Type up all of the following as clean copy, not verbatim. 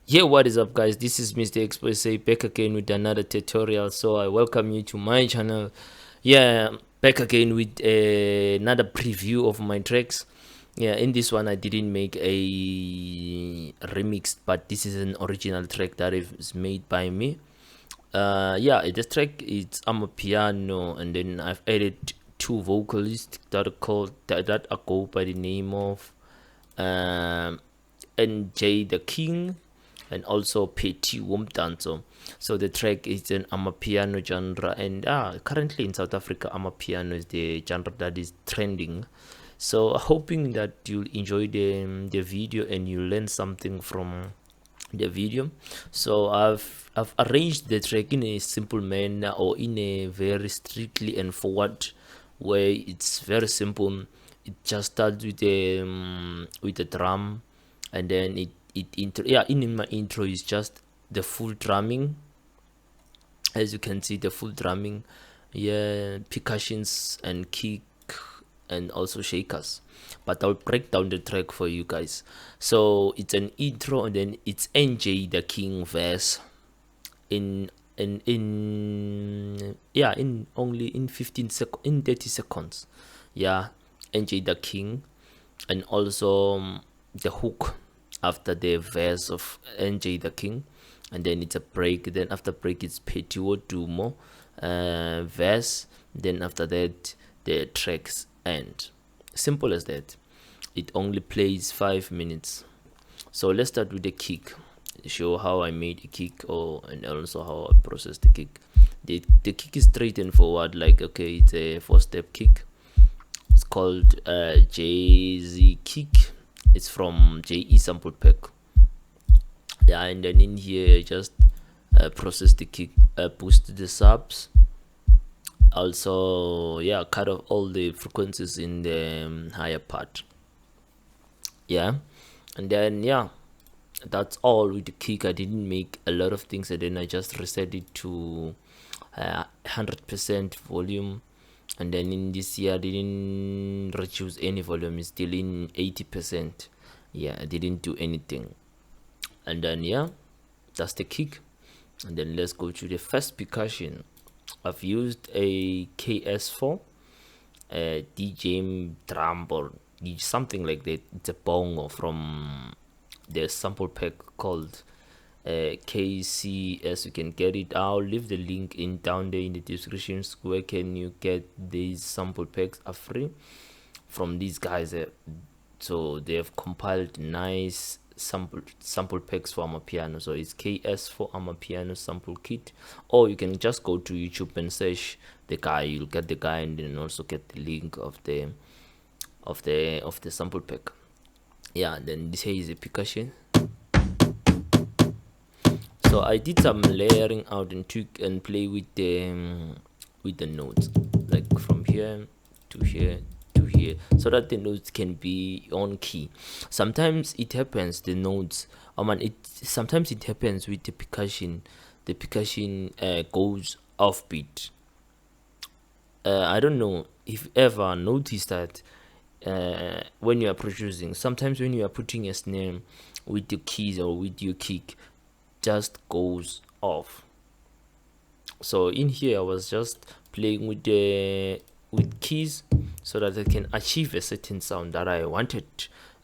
Yeah, what is up, guys? This is Mr. Expo back again with another tutorial. So I welcome you to my channel. Yeah, back again with another preview of my tracks. Yeah, in this one I didn't make a remix, but this is an original track that is made by me. Yeah, this track is amapiano, and then I've added two vocalists that are called by the name of NJ the King and also Phettie Womdanso. So the track is an amapiano genre, and currently in South Africa, amapiano is the genre that is trending. So hoping that you'll enjoy the video and you learn something from the video. So I've arranged the track in a simple manner, or in a very strictly and forward way. It's very simple. It just starts with the drum, and then in my intro is just the full drumming. As you can see, the full drumming, yeah, percussions and kick and also shakers. But I'll break down the track for you guys. So it's an intro, and then it's NJ the King verse in only in 30 seconds. Yeah, NJ the King, and also the hook after the verse of NJ the King, and then it's a break. Then after break it's Phettie Wodumo verse. Then after that the tracks end. Simple as that. It only plays 5 minutes. So let's start with the kick. Show how I made a kick, and also how I process the kick. The kick is straight and forward, like, okay, it's a 4-step kick. It's called JZ kick. It's from JE sample pack. Yeah, and then in here I just process the kick, boost the subs, also, yeah, cut off all the frequencies in the higher part. Yeah, and then yeah, that's all with the kick. I didn't make a lot of things, and then I just reset it to 100% volume. And then in this year I didn't reduce any volume. It's still in 80%. Yeah, I didn't do anything. And then yeah, that's the kick. And then let's go to the first percussion. I've used a KS4, a DJ drum, or something like that. It's a bongo from the sample pack called KCS. You can get it. I'll leave the link in down there in the description. Where can you get these sample packs? Are free from these guys. So they have compiled nice sample packs for amapiano. So it's KS for amapiano sample kit, or you can just go to YouTube and search the guy. You'll get the guy, and then also get the link of the sample pack. Yeah, then this here is a percussion. So I did some layering out and tweak and play with the notes, like from here to here to here, so that the notes can be on key. Sometimes it happens the notes, sometimes it happens with the percussion. The percussion goes offbeat. I don't know if you ever noticed that when you are producing, sometimes when you are putting a snare with the keys or with your kick, just goes off. So in here I was just playing with keys so that I can achieve a certain sound that I wanted.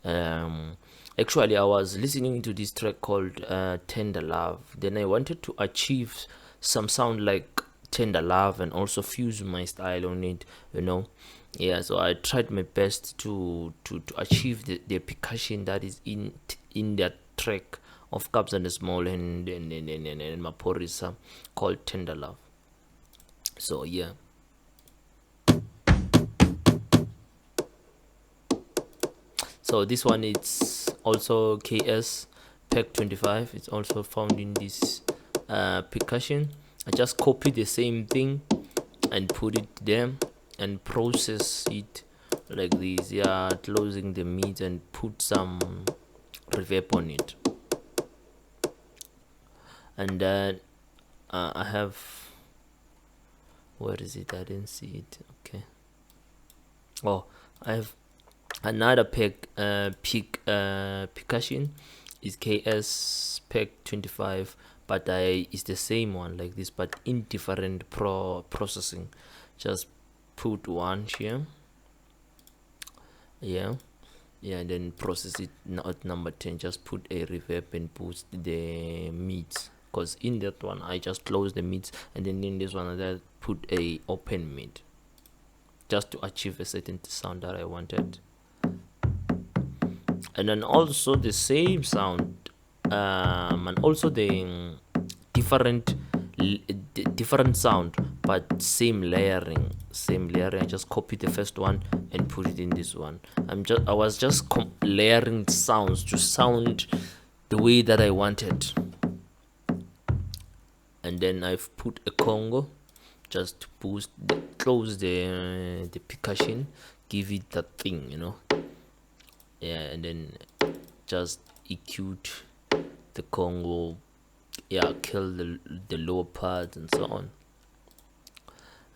Actually I was listening to this track called Tender Love. Then I wanted to achieve some sound like Tender Love and also fuse my style on it, yeah. So I tried my best to achieve the percussion that is in that track of Kabza and Small and Maporisa called Tender Love. So yeah. So this one, it's also KS Pack 25. It's also found in this percussion. I just copy the same thing and put it there and process it like this. Yeah, closing the mids and put some reverb on it. And then I have, where is it? I didn't see it. Okay. Oh, I have another percussion is KS spec 25, but it's the same one like this, but in different processing. Just put one here, yeah, and then process it at number 10. Just put a reverb and boost the mids, because in that one I just close the mids, and then in this one I put a open mid just to achieve a certain sound that I wanted. And then also the same sound, and also the different sound, but same layering. I just copy the first one and put it in this one. I was just layering sounds to sound the way that I wanted. And then I've put a Congo just to boost, close the percussion, give it that thing, you know. Yeah, and then just EQ'd the Congo, yeah, kill the lower parts and so on.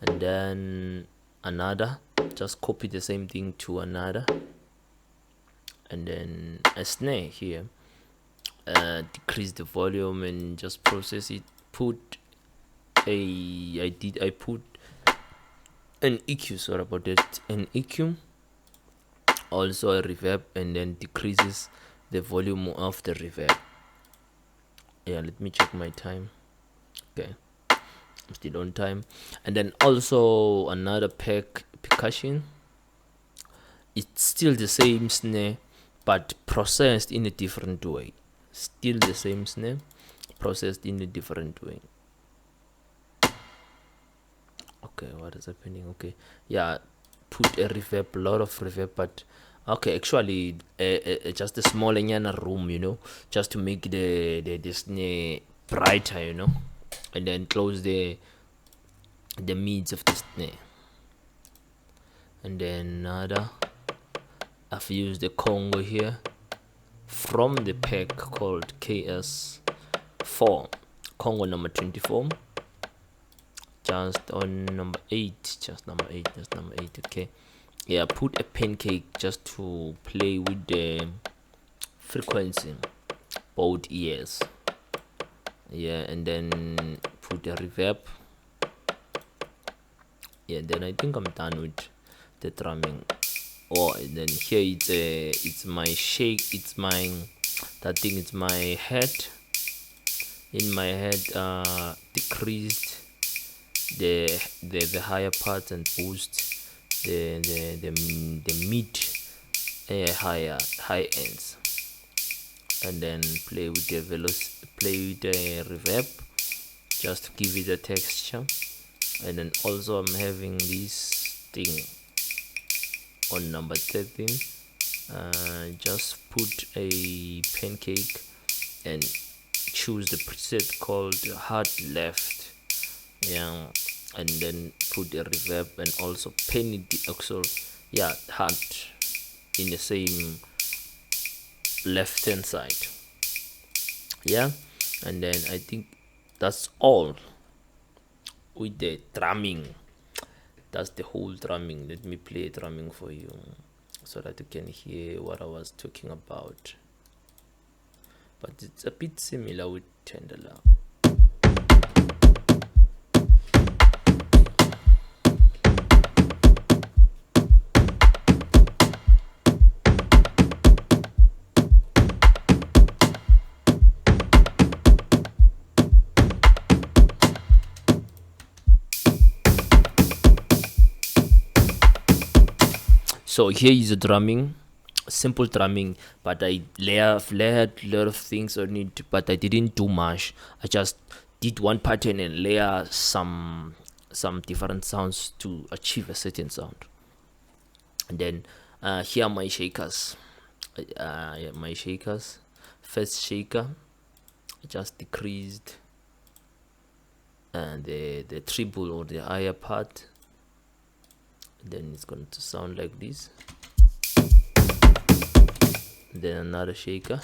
And then another, just copy the same thing to another, and then a snare here, decrease the volume and just process it. Put I put an EQ, sorry about that, an EQ, also a reverb, and then decreases the volume of the reverb. Yeah, let me check my time. Okay, I'm still on time. And then also another percussion. It's still the same snare, but processed in a different way. Still the same snare, processed in a different way. Okay, what is happening? Okay, yeah, put a reverb, a lot of reverb, but okay, actually just a small room, you know, just to make the snare brighter, you know, and then close the mids of the snare. And then another, I've used the Congo here from the pack called KS4, Congo number 24, just on number 8, just number 8. Okay, yeah, put a pancake just to play with the frequency, both ears. Yeah, and then put a reverb. Yeah, then I think I'm done with the drumming. Oh, and then here it's my shake, it's my that thing, it's my head. In my head, decreased the higher parts and boost the mid high ends, and then play with the reverb just to give it a texture. And then also I'm having this thing on number 13. Just put a pancake and choose the preset called hard left, yeah, and then put a reverb and also pen it also, yeah, hard in the same left hand side. Yeah, and then I think that's all with the drumming. That's the whole drumming. Let me play drumming for you so that you can hear what I was talking about, but it's a bit similar with Tendela. So here is the drumming, simple drumming, but I layered a lot of things on it, but I didn't do much. I just did one pattern and layer some different sounds to achieve a certain sound. And then here are my shakers. Yeah, my shakers. First shaker, I just decreased the treble or the higher part. Then it's going to sound like this. Then another shaker,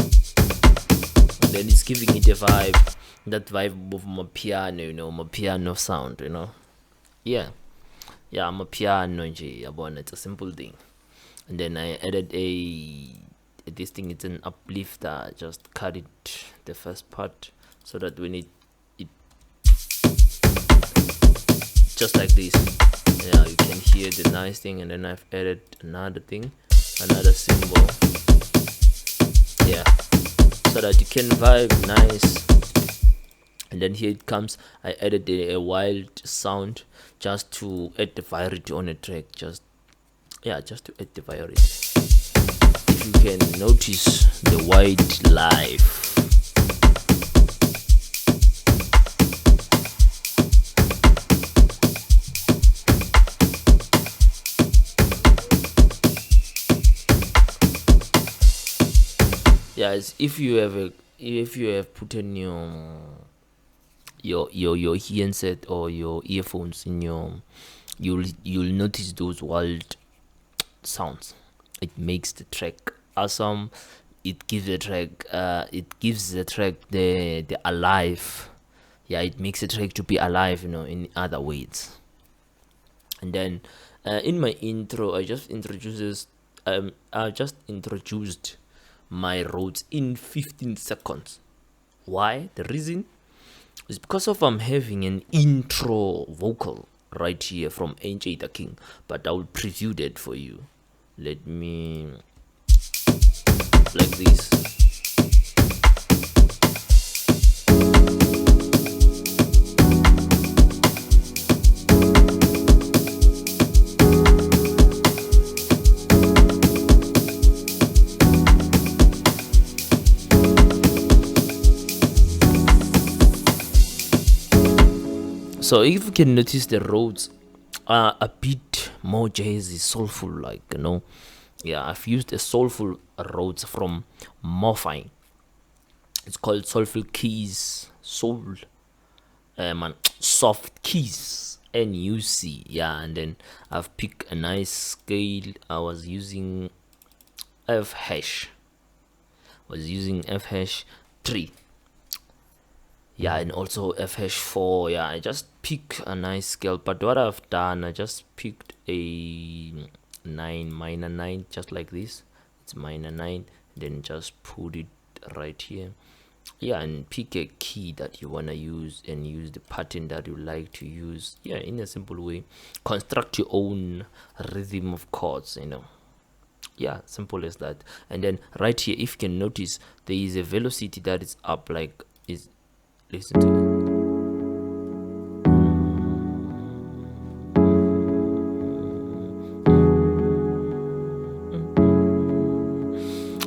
and then it's giving it a vibe, that vibe of my piano, you know, my piano sound, you know. Yeah, my piano, it's a simple thing. And then I added a this thing is an uplifter. Just cut it the first part so that when it just like this, yeah, you can hear the nice thing. And then I've added another thing, another symbol, yeah, so that you can vibe nice. And then here it comes. I added a wild sound just to add the variety on a track, just to add the variety. If you can notice the wildlife, yes, if you have put in your handset or your earphones in you'll notice those wild sounds. It makes the track awesome. It gives the track the alive. Yeah, it makes the track to be alive, in other ways. And then in my intro, I just introduced my Rhodes in 15 seconds. Why? The reason is because of I'm having an intro vocal right here from NJ the King, but I will preview that for you. Let me, like this. So if you can notice, the Rhodes are a bit more jazzy, soulful, like, yeah, I've used a soulful Rhodes from Morphine. It's called Soulful Keys, Soft Keys, NUC. Yeah, and then I've picked a nice scale. I was using F hash 3. Yeah, and also F hash 4. Yeah, I just pick a nice scale. But what I've done, I just picked a 9, minor 9, just like this. It's minor 9. Then just put it right here. Yeah, and pick a key that you wanna use and use the pattern that you like to use. Yeah, in a simple way, construct your own rhythm of chords. Yeah, simple as that. And then right here, if you can notice, there is a velocity that is up, like is. Listen to it.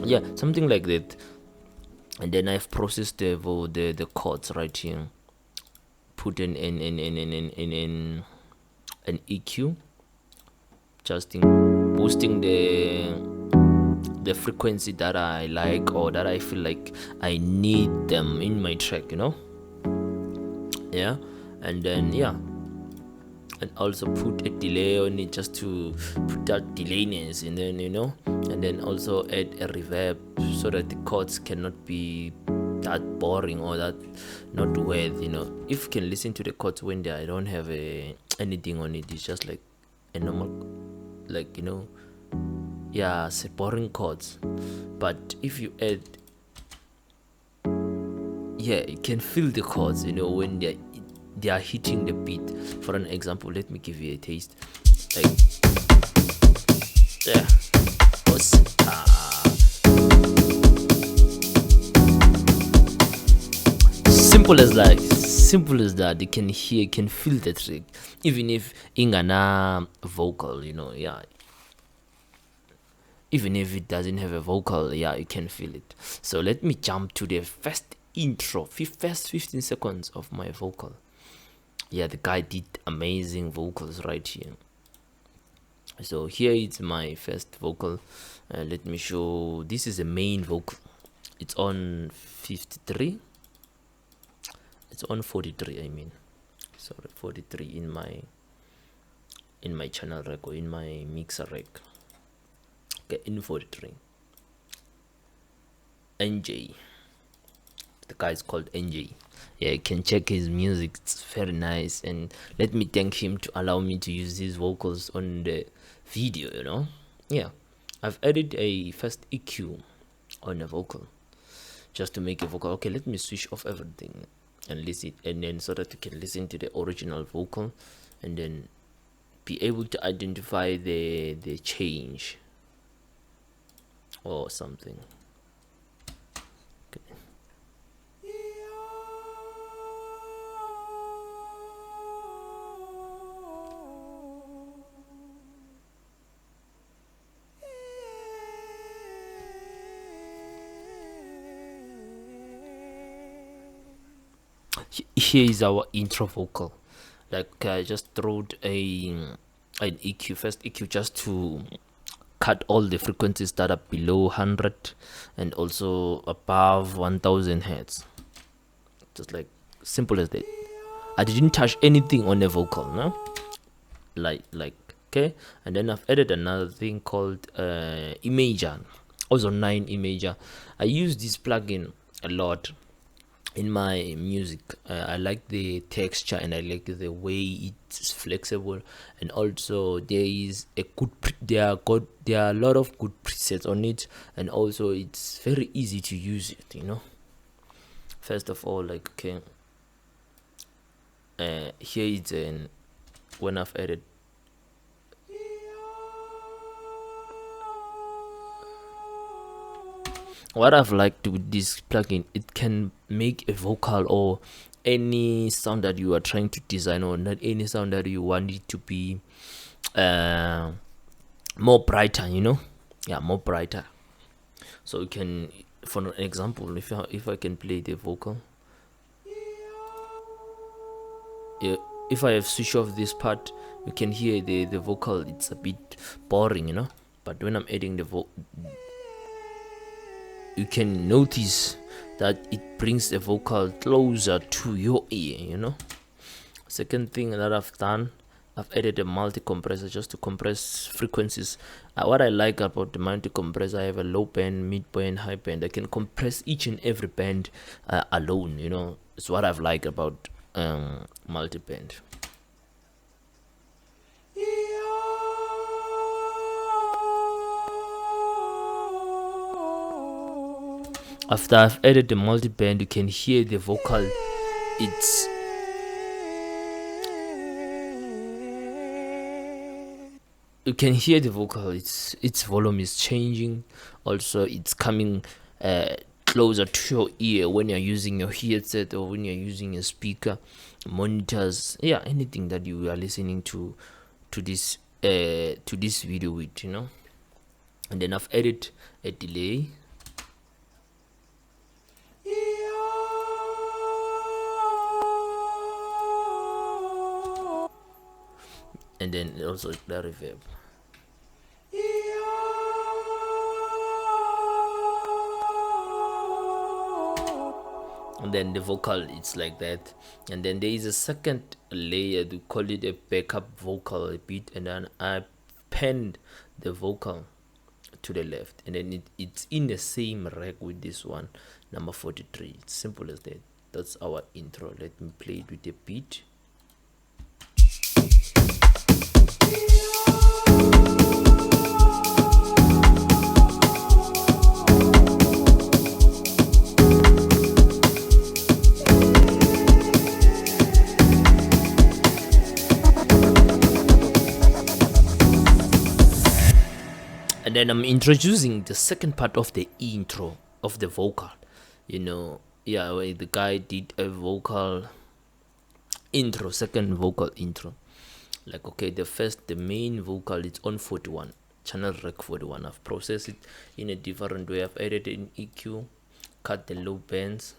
Yeah, something like that. And then I've processed the chords right here. Put an EQ, just boosting the frequency that I like or that I feel like I need them in my track, yeah. And then and also put a delay on it, just to put that delayness, and then and then also add a reverb so that the chords cannot be that boring or that not weird. If you can listen to the chords when I don't have anything on it, it's just like a normal, like yeah, it's boring chords. But if you add, yeah, you can feel the chords, when they are hitting the beat. For an example, let me give you a taste. Like, yeah, simple as that. You can hear, you can feel the track, even if ingana vocal, yeah. Even if it doesn't have a vocal, yeah, you can feel it. So let me jump to the first intro, first 15 seconds of my vocal. Yeah, the guy did amazing vocals right here. So here is my first vocal. Let me show. This is the main vocal. It's on 53. It's on 43. I mean, sorry, 43 in my channel rack, or in my mixer rack. Okay, in 43. NJ. The guy is called NJ. Yeah, you can check his music. It's very nice, and let me thank him to allow me to use his vocals on the video. Yeah, I've added a first EQ. on a vocal, just to make a vocal. Okay, let me switch off everything and listen, and then so that you can listen to the original vocal and then be able to identify the change or something. Okay. Here is our intro vocal. Like I just threw an EQ, first EQ, just to cut all the frequencies that are below 100 and also above 1000 hertz. Just like simple as that. I didn't touch anything on the vocal, no? Like okay. And then I've added another thing called Imager, also 9 Imager. I use this plugin a lot in my music. I like the texture and I like the way it's flexible, and also there is a good there are a lot of good presets on it, and also it's very easy to use it, you know. First of all, like okay, here is an when I've added what I've liked with this plugin, it can make a vocal or any sound that you are trying to design, or not any sound that you want it to be more brighter, you know. Yeah, more brighter. So you can, for an example, if I can play the vocal, yeah, if I have switched off this part, you can hear the vocal, it's a bit boring, you know. But when I'm adding the vocal, you can notice that it brings the vocal closer to your ear, you know. Second thing that I've done, I've added a multi-compressor just to compress frequencies. What I like about the multi-compressor, I have a low band, mid band, high band. I can compress each and every band alone, you know. It's what I've liked about multi-band. After I've added the multi-band, you can hear the vocal. You can hear the vocal. Its volume is changing. Also, it's coming closer to your ear when you're using your headset or when you're using a speaker, monitors. Yeah, anything that you are listening to this video with, you know. And then I've added a delay. And then also the reverb. And then the vocal, it's like that. And then there is a second layer, we call it a backup vocal a bit, and then I penned the vocal to the left, and then it's in the same rack with this one, number 43. It's simple as that. That's our intro. Let me play it with a beat. And then I'm introducing the second part of the intro of the vocal, you know. Yeah, the guy did a vocal intro, second vocal intro. Like okay, the main vocal, it's on 41, channel rec 41. I've processed it in a different way. I've added an EQ, cut the low bands,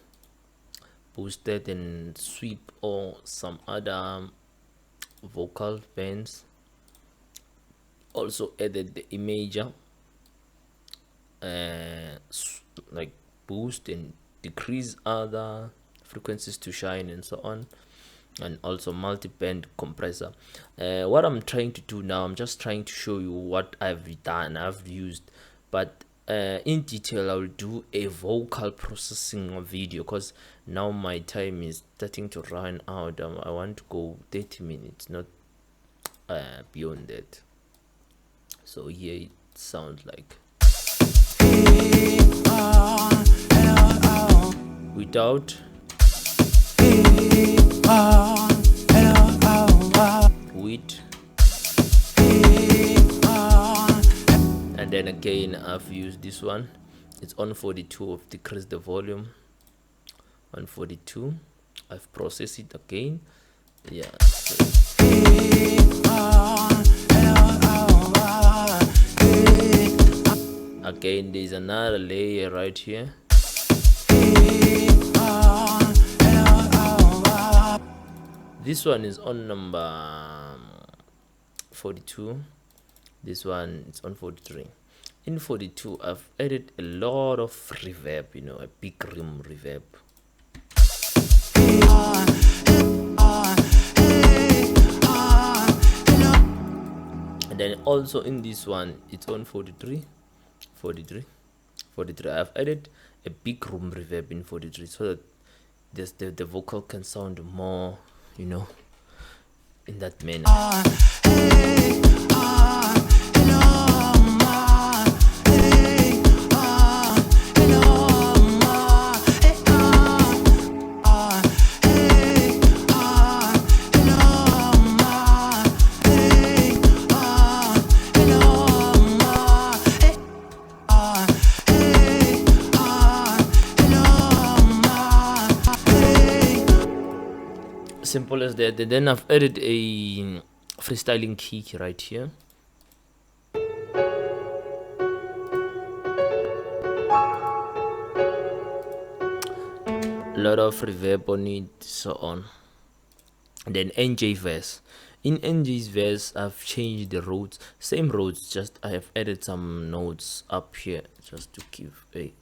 boosted and sweep or some other vocal bands. Also added the imager, like boost and decrease other frequencies to shine and so on, and also multi-band compressor. What I'm trying to do now, I'm just trying to show you what I've done, I've used, but in detail I will do a vocal processing video, because now my time is starting to run out. I want to go 30 minutes, not beyond that. So here it sounds like without, with, and then again I've used this one. It's on 42. I've decreased the volume on 42. I've processed it again. Yeah, so again there's another layer right here. This one is on number 42. This one is on 43. In 42 I've added a lot of reverb, you know, a big room reverb. And then also in this one it's on 43. I've added a big room reverb in 43 so that the vocal can sound more, you know, in that manner. Simple as that. And then I've added a freestyling key right here. A lot of reverb on it, so on. And then NJ verse. In NJ's verse I've changed the roads, same roads, just I have added some notes up here just to give a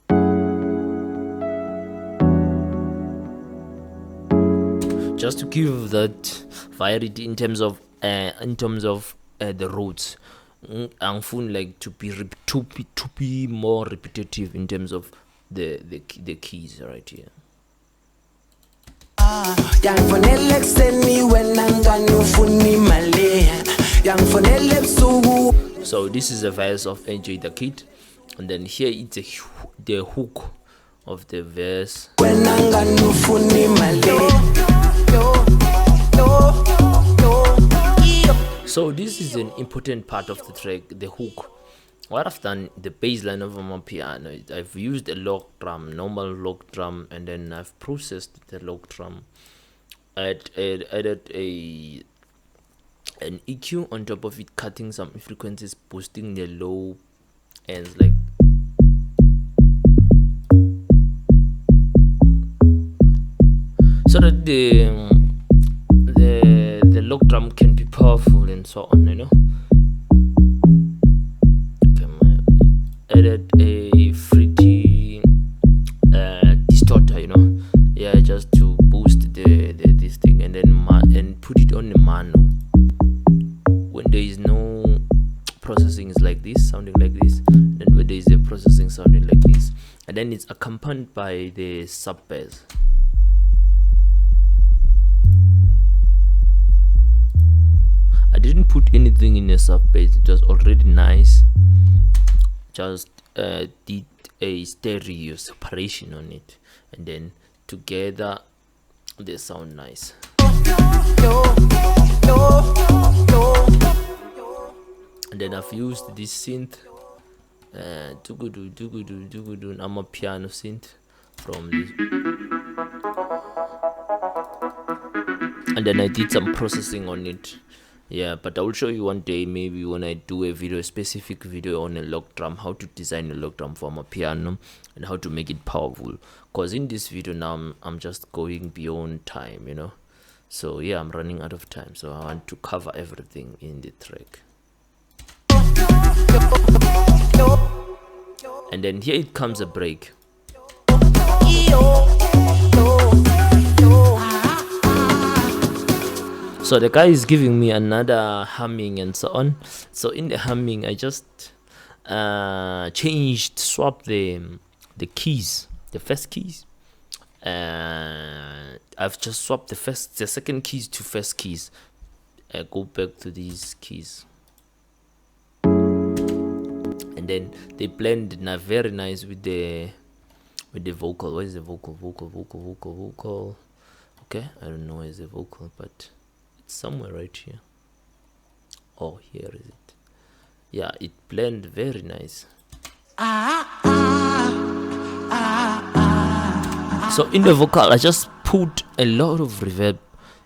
that variety in terms of the roots. I'm feeling like to be more repetitive in terms of the keys right here. So this is a verse of NJ the Kid, and then here it's the hook of the verse. So this is an important part of the track, the hook. What I've done, the bass line of my piano, I've used a log drum, normal log drum, and then I've processed the log drum. I added an EQ on top of it, cutting some frequencies, boosting the low ends, like so that the log drum can be powerful and so on, you know. Added a Phettie distorter, you know, yeah, just to boost this thing, and then and put it on the mono. When there is no processing, is like this, sounding like this. Then when there is a processing, sounding like this, and then it's accompanied by the sub bass. I didn't put anything in the sub bass, it was already nice. Just did a stereo separation on it, and then together they sound nice. And then I've used this synth, dugudu, amapiano synth from this, and then I did some processing on it. Yeah, but I will show you one day, maybe when I do a video, a specific video on a log drum, how to design a log drum for my piano and how to make it powerful. Because in this video now I'm just going beyond time, you know. So yeah, I'm running out of time, so I want to cover everything in the track. And then here it comes a break. So the guy is giving me another humming and so on. So in the humming, I just swapped the keys, the first keys. I've just swapped the second keys to first keys. Go back to these keys, and then they blend very nice with the with the vocal. Where's the vocal? Okay, I don't know where's the vocal, but it's somewhere right here. Oh, here is it. Yeah, it blends very nice. So in the vocal, I just put a lot of reverb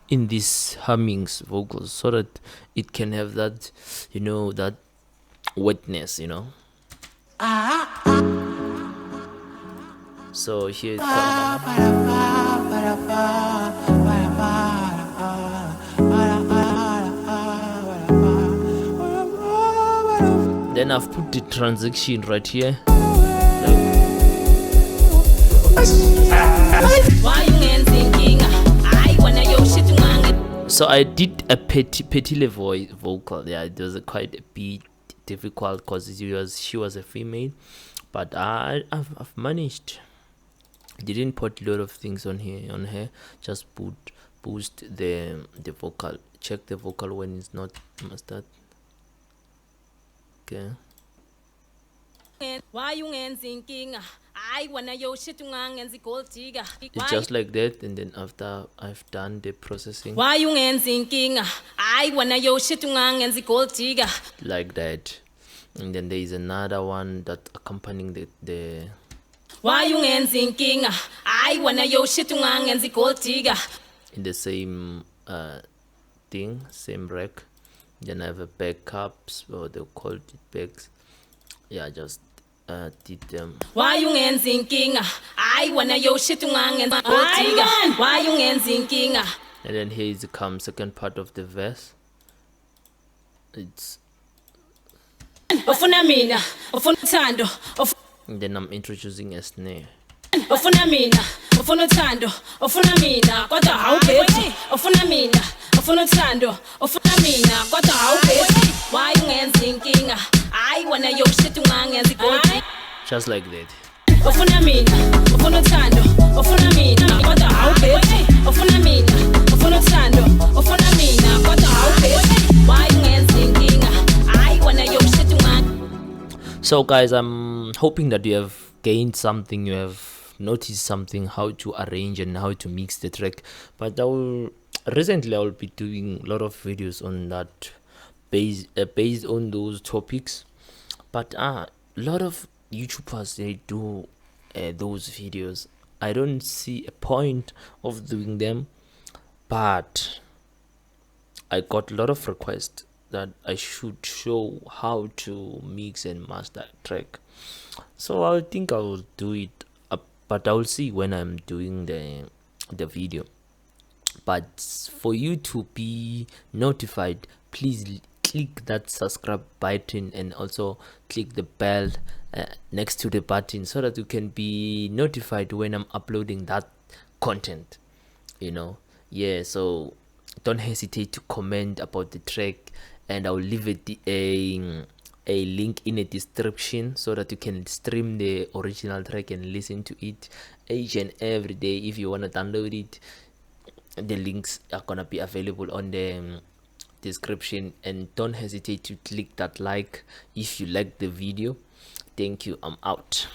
in these hummings vocals so that it can have that, you know, that wetness, you know. So here it comes. Then I've put the transition right here. So I did a Phettie voice vocal. Yeah, it was quite a bit difficult because she was a female, but I've managed. Didn't put a lot of things on her. Just boost the vocal. Check the vocal when it's not mastered. Okay. It's just like that, and then after I've done the processing, like that, and then there is another one that accompanying the in the same thing, same rack. Then I have a backups, or they call it backs. Yeah, just did them. And then here is the second part of the verse. It's and then I'm introducing a snare. Just like that. So guys, I'm hoping that you have gained something, you have noticed something, how to arrange and how to mix the track. But recently I will be doing a lot of videos on that based on those topics. But a lot of YouTubers, they do those videos. I don't see a point of doing them, but I got a lot of requests that I should show how to mix and master a track. So I think I will do it, but I will see when I'm doing the video. But for you to be notified, please click that subscribe button and also click the bell next to the button so that you can be notified when I'm uploading that content, you know. Yeah, so don't hesitate to comment about the track, and I'll leave it a link in the description so that you can stream the original track and listen to it each and every day. If you want to download it, the links are gonna be available on the description, and don't hesitate to click that like if you like the video. Thank you. I'm out.